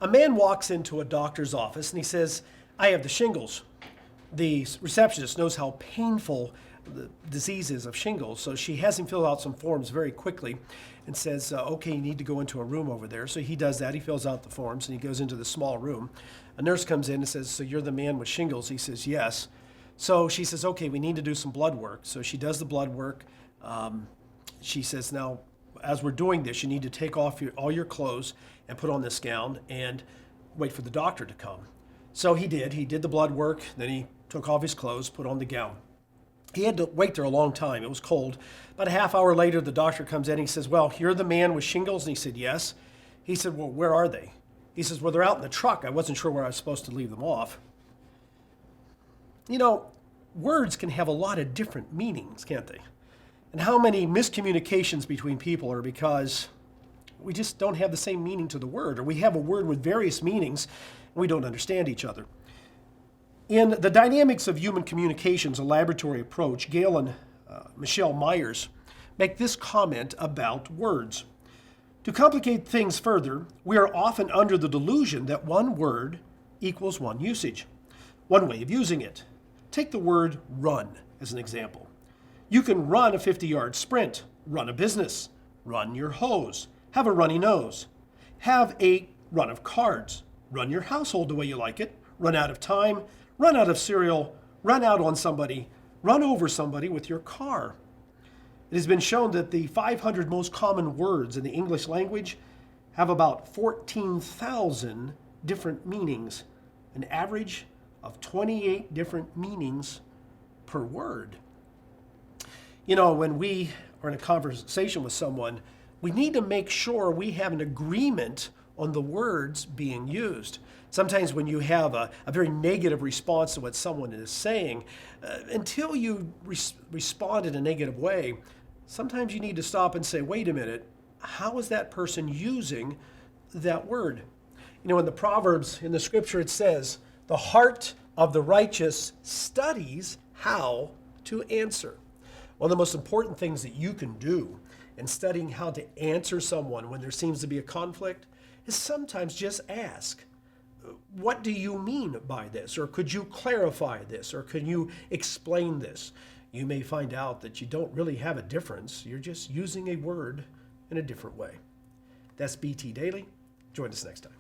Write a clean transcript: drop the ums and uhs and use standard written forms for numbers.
A man walks into a doctor's office and he says, I have the shingles. The receptionist knows how painful the disease is of shingles, so she has him fill out some forms very quickly and says, okay, you need to go into a room over there. So he does that. He fills out the forms and he goes into the small room. A nurse comes in and says, so you're the man with shingles? He says, yes. So she says, okay, we need to do some blood work. So she does the blood work. She says, now, as we're doing this, you need to take off all your clothes and put on this gown and wait for the doctor to come. So he did. He did the blood work. Then he took off his clothes, put on the gown. He had to wait there a long time. It was cold. About a half hour later, the doctor comes in and he says, well, you're the man with shingles? And he said, yes. He said, well, where are they? He says, well, they're out in the truck. I wasn't sure where I was supposed to leave them off. You know, words can have a lot of different meanings, can't they? And how many miscommunications between people are because we just don't have the same meaning to the word, or we have a word with various meanings and we don't understand each other. In The Dynamics of Human Communications, a laboratory approach, Gail and Michelle Myers make this comment about words. To complicate things further, we are often under the delusion that one word equals one usage, one way of using it. Take the word run as an example. You can run a 50-yard sprint, run a business, run your hose, have a runny nose, have a run of cards, run your household the way you like it, run out of time, run out of cereal, run out on somebody, run over somebody with your car. It has been shown that the 500 most common words in the English language have about 14,000 different meanings, an average of 28 different meanings per word. You know, when we are in a conversation with someone, we need to make sure we have an agreement on the words being used. Sometimes when you have a very negative response to what someone is saying, until you respond in a negative way, sometimes you need to stop and say, wait a minute, how is that person using that word? You know, in the Proverbs, in the scripture, it says, the heart of the righteous studies how to answer. One of the most important things that you can do in studying how to answer someone when there seems to be a conflict is sometimes just ask, what do you mean by this? Or could you clarify this? Or can you explain this? You may find out that you don't really have a difference. You're just using a word in a different way. That's BT Daily. Join us next time.